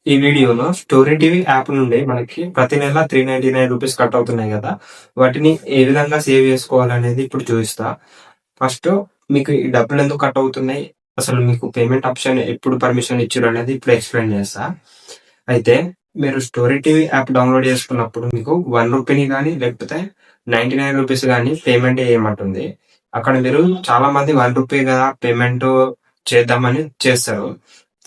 ఈ వీడియోలో story TV app నుండి మనకి ప్రతి నెల రూ. 399 కట్ అవుతున్నాయి కదా! వాటిని ఏ విధంగా సేవ్ చేసుకోవాలనేది ఇప్పుడు చూపిస్తా. ఫస్ట్ మీకు ఈ డబ్బులు ఎందుకు కట్ అవుతున్నాయి? అసలు మీకు పేమెంట్ ఆప్షన్ ఎప్పుడు పర్మిషన్ ఇచ్చిర్రు అనేది ఇప్పుడు ఎక్స్‌ప్లెయిన్ చేస్తా. అయితే మీరు స్టోరీ టీవీ యాప్ డౌన్‌లోడ్ చేసుకున్నప్పుడు మీకు రూ. 1 గాని లేకపోతే రూ. 99 గాని పేమెంట్ చేయమంటుంది. అక్కడ మీరు చాలా మంది రూ. 1 కదా పేమెంట్ చేద్దామని చేస్తారు.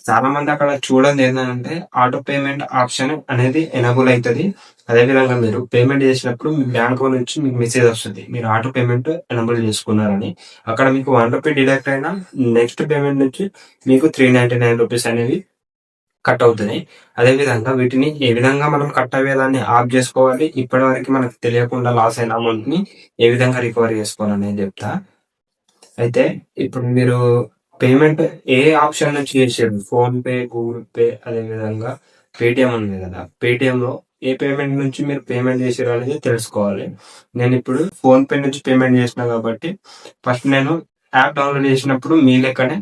చాలా మంది అక్కడ చూడండి ఏంటంటే ఆటో పేమెంట్ ఆప్షన్ అనేది ఎనేబుల్ అవుతుంది. అదేవిధంగా మీరు పేమెంట్ చేసినప్పుడు మీ బ్యాంక్ నుంచి మీకు మెసేజ్ వస్తుంది. మీరు ఆటో పేమెంట్ ఎనేబుల్ చేసుకున్నారని. అక్కడ మీకు రూ. 1 డిడక్ట్ అయినా నెక్స్ట్ పేమెంట్ నుంచి మీకు రూ. 399 అనేవి కట్ అవుతున్నాయి. అదేవిధంగా వీటిని ఏ విధంగా మనం కట్ అయ్యేదాన్ని ఆఫ్ చేసుకోవాలి, ఇప్పటివరకు మనకు తెలియకుండా లాస్ అయిన అమౌంట్ ని ఏ విధంగా రికవరీ చేసుకోవాలనేది చెప్తా. అయితే ఇప్పుడు మీరు పేమెంట్ ఏ ఆప్షన్ నుంచి చేసారు? ఫోన్‌పే, గూగుల్ పే అదేవిధంగా పేటీఎం ఉంది కదా! పేటీఎంలో ఏ పేమెంట్ నుంచి మీరు పేమెంట్ చేసారు అనేది తెలుసుకోవాలి. నేను ఇప్పుడు ఫోన్‌పే నుంచి పేమెంట్ చేసిన కాబట్టి ఫస్ట్ నేను యాప్ డౌన్లోడ్ చేసినప్పుడు మీ లెక్కనే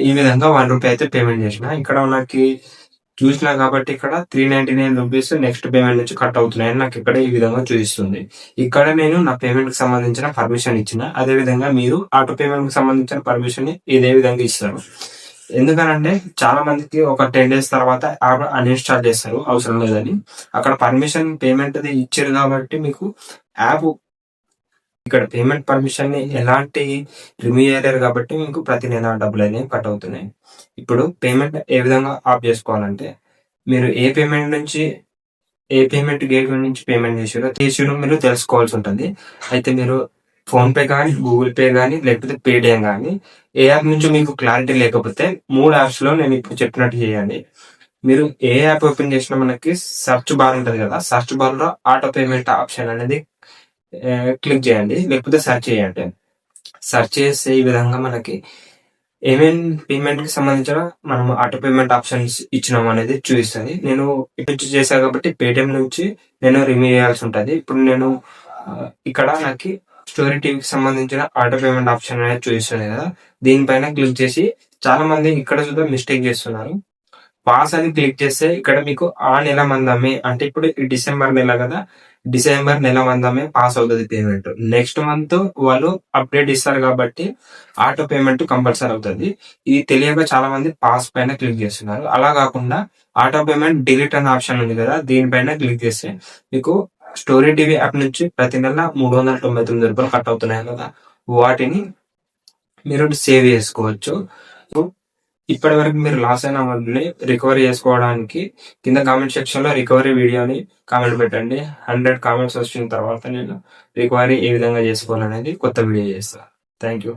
ఈ విధంగా రూ. 1 అయితే పేమెంట్ చేసిన. ఇక్కడ నాకి చూసినా కాబట్టి ఇక్కడ రూ. 399 నెక్స్ట్ పేమెంట్ నుంచి కట్ అవుతున్నాయని నాకు ఇక్కడ ఈ విధంగా చూపిస్తుంది. ఇక్కడ నేను నా పేమెంట్ కి సంబంధించిన పర్మిషన్ ఇచ్చిన. అదే విధంగా మీరు ఆటో పేమెంట్ కి సంబంధించిన పర్మిషన్ ఇదే విధంగా ఇస్తారు. ఎందుకనంటే చాలా మందికి ఒక 10 డేస్ తర్వాత యాప్ అన్‌ఇన్‌స్టాల్ చేస్తారు అవసరం లేదని. అక్కడ పర్మిషన్ పేమెంట్‌ది ఇచ్చారు కాబట్టి మీకు యాప్ ఇక్కడ పేమెంట్ పర్మిషన్ ని ఎలాంటి రిమూవ్ చేయలేరు కాబట్టి మీకు ప్రతి నెల డబ్బులనేవి కట్ అవుతున్నాయి. ఇప్పుడు పేమెంట్ ఏ విధంగా ఆఫ్ చేసుకోవాలంటే మీరు ఏ పేమెంట్ గేట్‌వే నుంచి పేమెంట్ చేసిర్రో మీరు తెలుసుకోవాల్సి ఉంటుంది. అయితే మీరు ఫోన్‌పే గానీ, గూగుల్ పే గానీ, లేకపోతే పేటీఎం గానీ ఏ యాప్ నుంచో మీకు క్లారిటీ లేకపోతే 3 యాప్స్‌లో నేను ఇప్పుడు చెప్పినట్టు చేయండి. మీరు ఏ యాప్ ఓపెన్ చేసినా మనకి సెర్చ్ బార్ ఉంటది కదా! సెర్చ్ బార్‌లో ఆటో పేమెంట్ ఆప్షన్ అనేది క్లిక్ చేయండి. లేకపోతే సెర్చ్ చేయండి. సెర్చ్ చేస్తే ఈ విధంగా మనకి ఏమేం పేమెంట్‌కి సంబంధించిన మనం ఆటో పేమెంట్ ఆప్షన్స్ ఇచ్చినాం అనేది చూపిస్తది. నేను ఇటు నుంచి చేశా కాబట్టి పేటీఎం నుంచి నేను రిమూవ్ చేయాల్సి ఉంటది. ఇప్పుడు నేను ఇక్కడ నాకి స్టోరీ టీవీకి సంబంధించిన ఆటో పేమెంట్ ఆప్షన్ అనేది చూపిస్తుంది కదా! దీనిపైన క్లిక్ చేసి చాలా మంది ఇక్కడ కూడా మిస్టేక్ చేస్తున్నారు. పాస్ అని క్లిక్ చేస్తే ఇక్కడ మీకు ఆ నెల మందమే అంటే ఇప్పుడు ఈ డిసెంబర్ నెల కదా! డిసెంబర్ నెల మందమే పాస్ అవుతది పేమెంట్. నెక్స్ట్ మంత్ వాళ్ళు అప్డేట్ ఇస్తారు కాబట్టి ఆటో పేమెంట్ కంపల్సరీ అవుతది. ఇది తెలియక చాలా మంది పాస్ పైన క్లిక్ చేస్తున్నారు. అలా కాకుండా ఆటో పేమెంట్ డిలీట్ అనే ఆప్షన్ ఉంది కదా! దీనిపైన క్లిక్ చేస్తే మీకు స్టోరీ టీవీ యాప్ నుంచి ప్రతి నెల రూ. 399 కట్ అవుతున్నాయి కదా! వాటిని మీరు సేవ్ చేసుకోవచ్చు. ఇప్పటివరకు మీరు లాస్ అయిన అమౌంట్‌ని రికవరీ చేసుకోవడానికి కింద కామెంట్ సెక్షన్‌లో రికవరీ వీడియోని కామెంట్ పెట్టండి. 100 కామెంట్స్ వచ్చిన తర్వాత నేను రికవరీ ఏ విధంగా చేసుకోవాలనేది కొత్త వీడియో చేస్తా. Thank you.